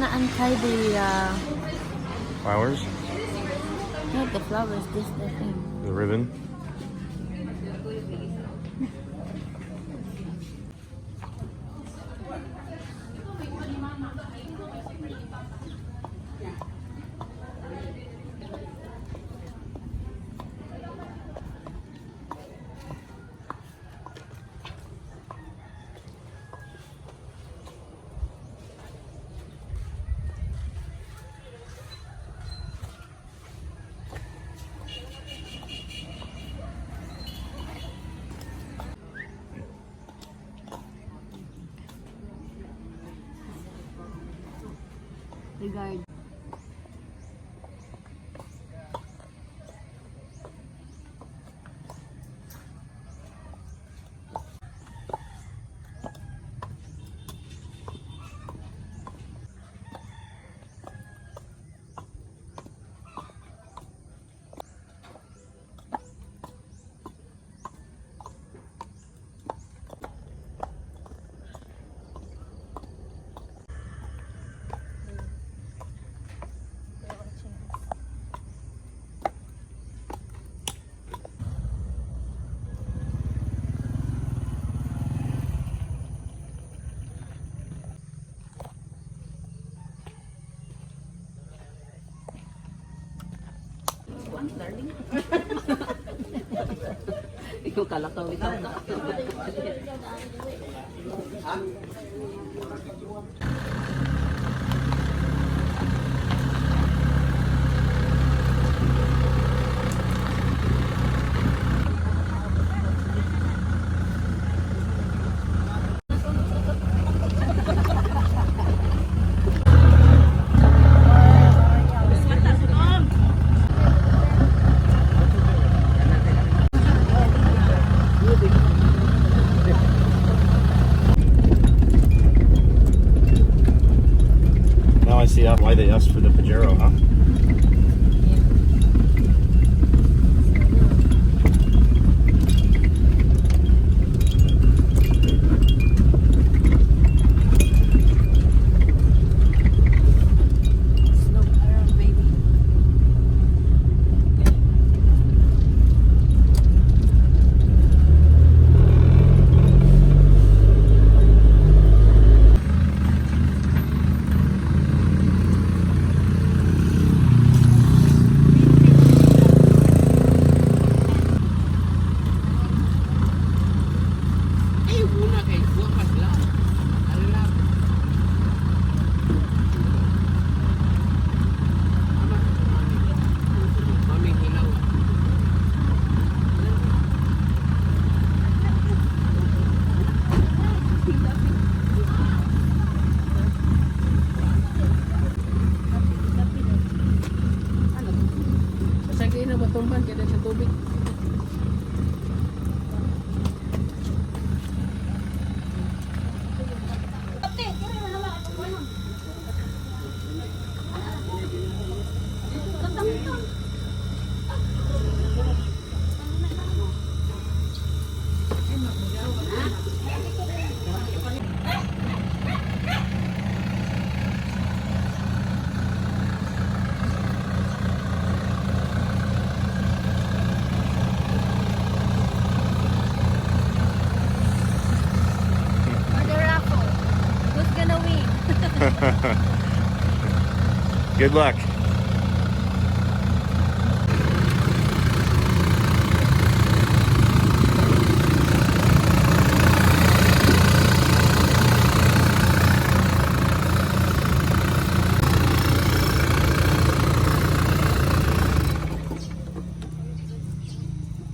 wanna untie the Flowers? not the flowers, this the thing. The ribbon? Regard. Darling. Ikaw kalakaw ito. Now I see why they asked for the Pajero, huh? Good luck.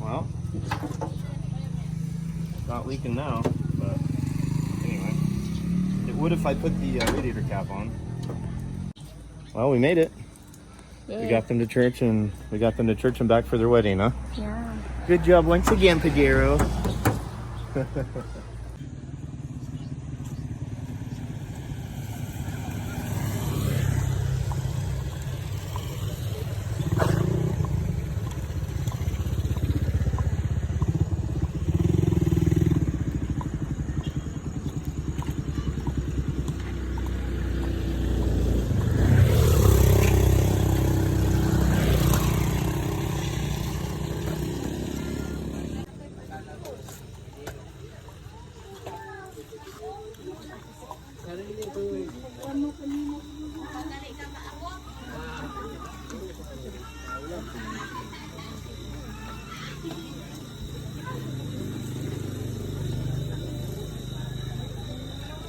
Well, not leaking now, but anyway. It would if I put the radiator cap on. Well, we made it. Yeah. We got them to church and back for their wedding, huh? Yeah. Good job once again, Pajero.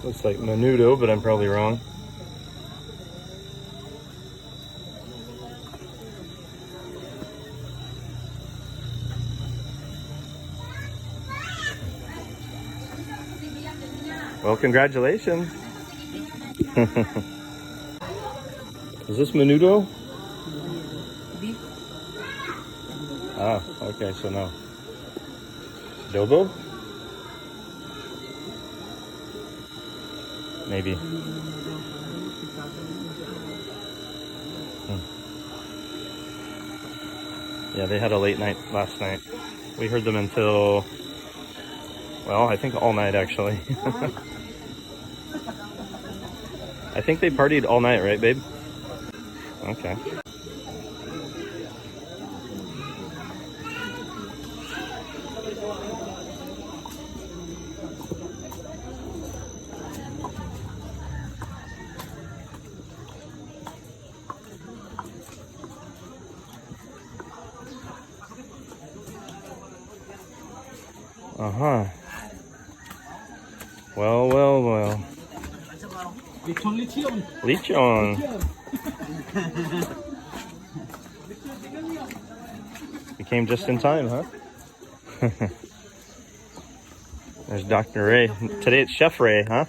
Looks like menudo, but I'm probably wrong. Well, congratulations. Is this menudo? Beef. Ah, okay, so no. Adobo? Maybe. Yeah, they had a late night last night. We heard them until, well, I think all night actually. I think they partied all night, right, babe? Okay. Uh-huh. Well, well, well. Lithium. Lithium. You came just in time, huh? There's Dr. Ray. Today it's Chef Ray, huh?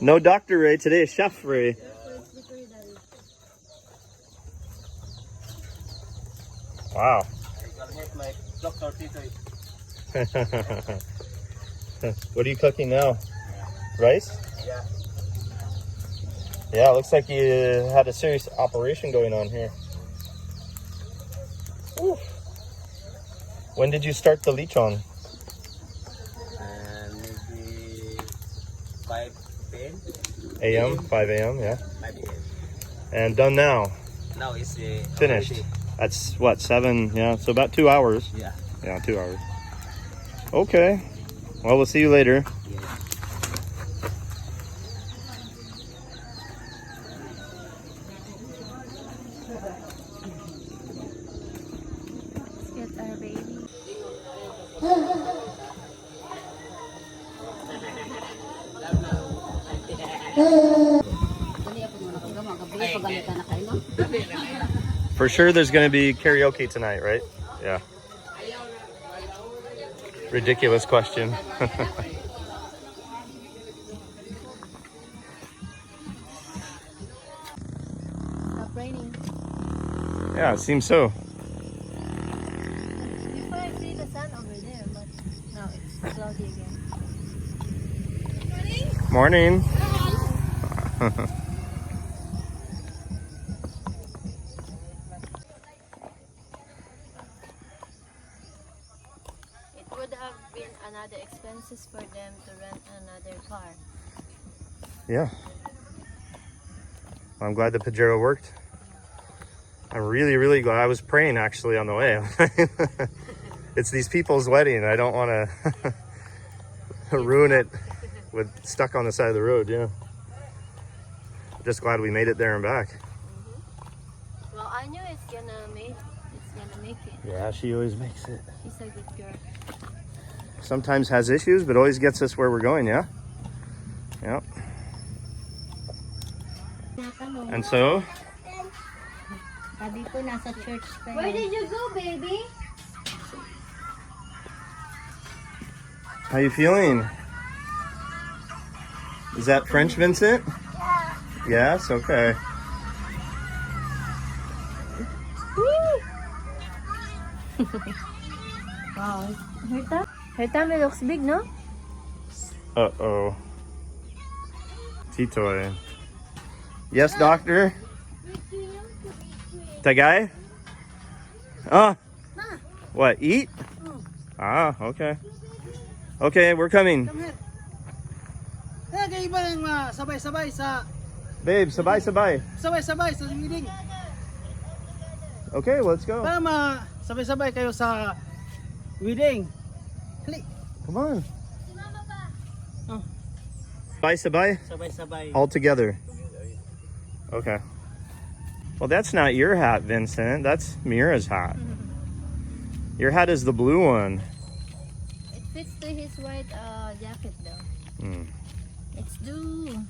No Dr. Ray, today it's Chef Ray. Wow. What are you cooking now? Rice? Yeah. Yeah, it looks like you had a serious operation going on here. Oof. When did you start the leech on? Maybe 5 p.m. AM, 5 a.m., yeah. 5 a.m. And done now? Now it's Finished. already. That's what, 7? Yeah, so about 2 hours. Yeah. Yeah, 2 hours. Okay. Well, we'll see you later. Yeah. Let's get our baby. For sure there's going to be karaoke tonight, right? Yeah. Ridiculous question. Stop raining. Yeah, it seems so. Before I see the sun over there, but now it's cloudy again. Morning. It would have been another expenses for them to rent another car. Yeah. I'm glad the Pajero worked. I'm really, really glad. I was praying actually on the way. It's these people's wedding. I don't want to ruin it with stuck on the side of the road. Yeah. Just glad we made it there and back. Well, I knew it's gonna make it. Yeah, she always makes it. She's a good girl. Sometimes has issues, but always gets us where we're going. Yeah. Yep. And so, Sabi ko nasa church pa. Where did you go, baby? how you feeling? Is that French, Vincent? Yeah. Yes. Okay. Wow, her tummy looks big, no? Uh-oh. Titoy. Yes, doctor? Tagay? Ah. What, eat? Ah, okay. Okay, we're coming. Eh, kayo ba yung sabay-sabay sa Babe, sabay-sabay. sabay-sabay sa wedding? Okay, let's go. Para sabay-sabay kayo sa wedding. Hali. Come on. Sabay-sabay? Sabay-sabay. All together. Okay. Well, that's not your hat, Vincent. That's Mira's hat. Your hat is the blue one. It fits to his white jacket though. Hmm. Let's do.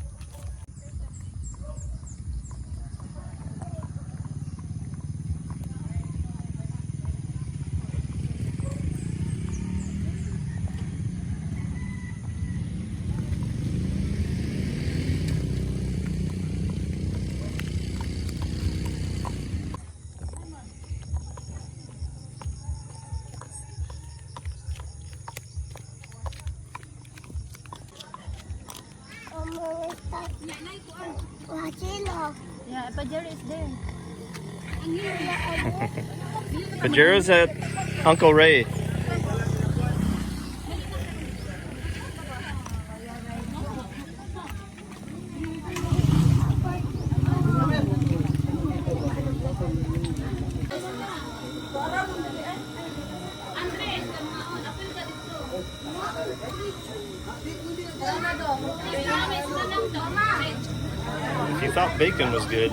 Yeah, Pajero is there. Pajero's at Uncle Ray. If you thought bacon was good.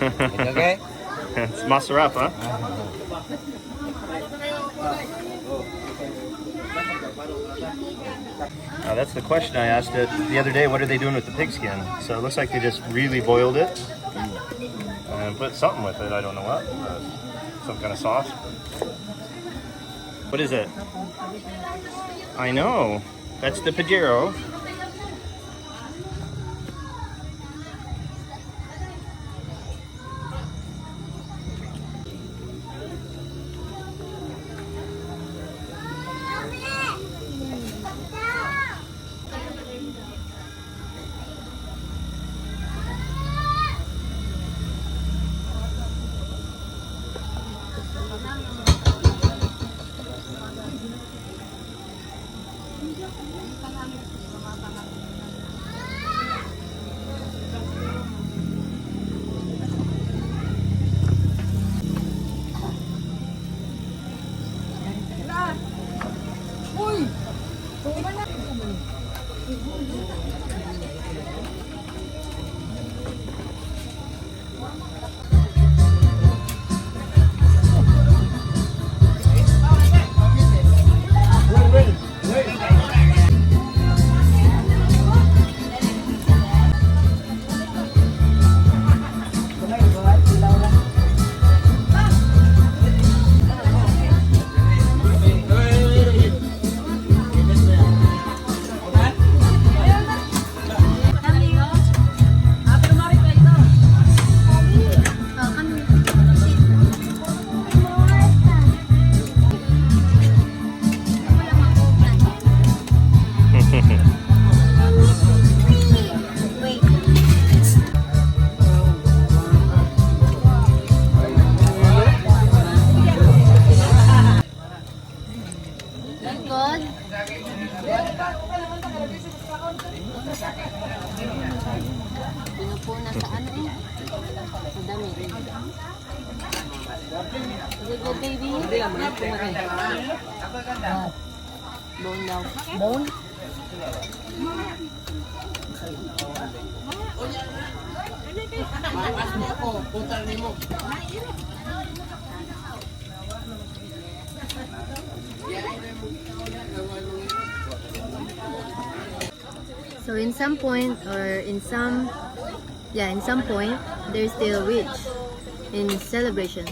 Okay? It's masarap, huh? Now that's the question I asked it the other day. What are they doing with the pig skin? So it looks like they just really boiled it and put something with it. I don't know what. Some kind of sauce. What is it? I know. That's the Pajero. Pinupuna sa ano eh. Sa dami. Is it good, baby? Bone daw. Bone? So in some point or in some point they're still rich in celebration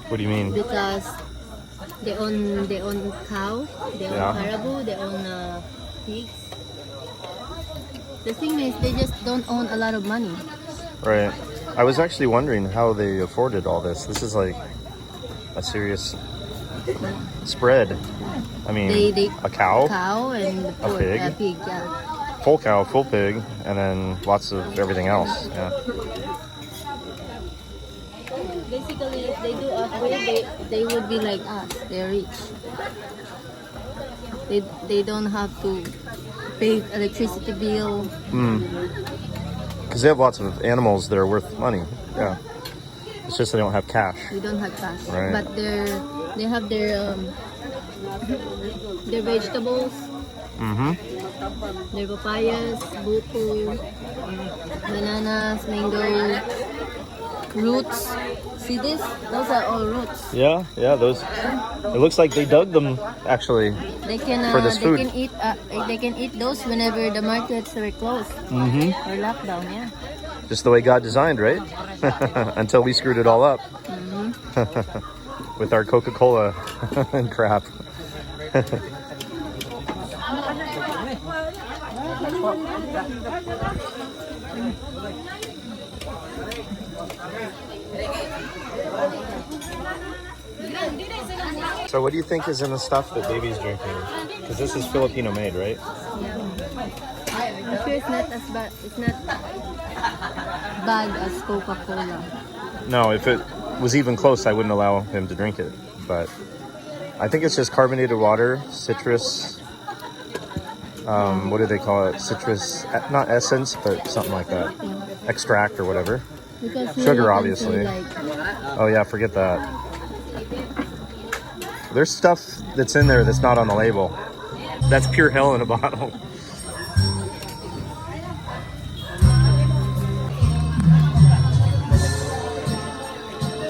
What do you mean? because they own cow, they own Yeah. caribou, they own pigs. The thing is they just don't own a lot of money. Right. I was actually wondering how they afforded all this. This is like a serious spread. I mean, They a cow, and pork, pig? pig, yeah. full cow, full pig, and then lots of everything else. Yeah. Basically, if they do upgrade, they would be like us. They're rich. They don't have to pay electricity bill. Because they have lots of animals that are worth money. Yeah. It's just they don't have cash. We don't have cash, Right. but they have their vegetables, their papayas, buko, bananas, mango. roots. See this? Those are all roots. Yeah, those. It looks like they dug them actually. They can For this food. they can eat those whenever the markets are closed or lockdown. Yeah. Just the way God designed, right? Until we screwed it all up with our Coca-Cola and crap. So what do you think is in the stuff that baby's drinking? Because this is Filipino made, right? I'm sure it's not as bad. It's not bad as Coca-Cola. No, if it was even close, I wouldn't allow him to drink it. But I think it's just carbonated water, citrus. What do they call it? Citrus, not essence, but something like that. Extract or whatever. Because Sugar, obviously. Oh yeah, forget that. There's stuff that's in there that's not on the label. That's pure hell in a bottle.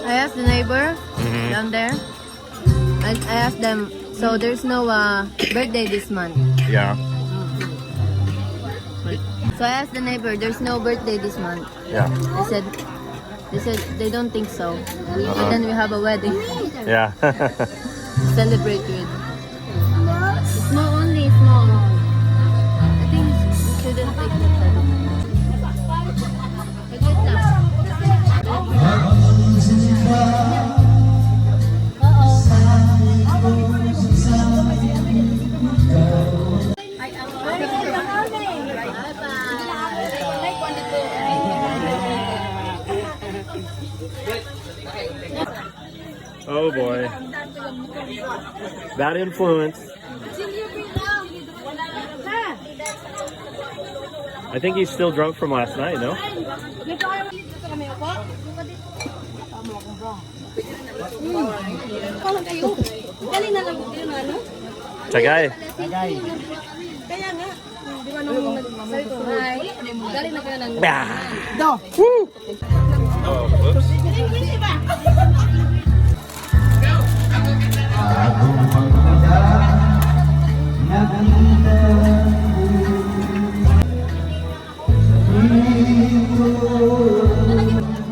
I asked the neighbor down there. I asked them, so there's no birthday this month. Yeah. So I asked the neighbor, there's no birthday this month. Yeah. They said they don't think so. But then we have a wedding. Yeah. Celebrate with. Small only, small. I think we shouldn't take that. Wait Oh boy. That influence. I think he's still drunk from last night, no? Tagay. Kaya nga, di ba nung nagsabi ko, hi, galing na ka ng... Do! Woo! Oh, whoops.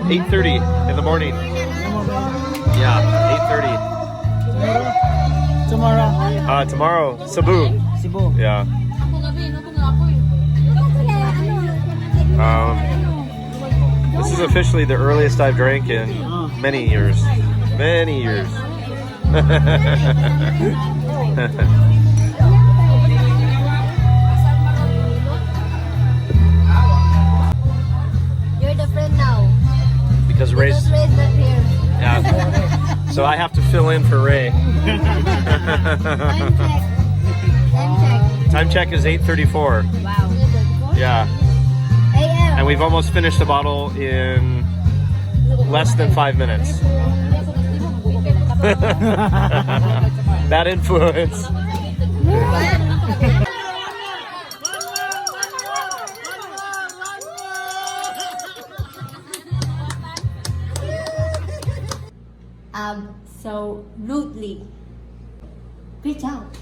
8:30 in the morning. Yeah, 8:30. Tomorrow. Tomorrow, Cebu. Cebu. Yeah. This is officially the earliest I've drank in many years. Many years. You're the friend now. Because Ray's not here. yeah. So I have to fill in for Ray. Time check is 8:34. Wow. Yeah. AM. And we've almost finished the bottle in less than 5 minutes. That influence. So rudely. Reach out.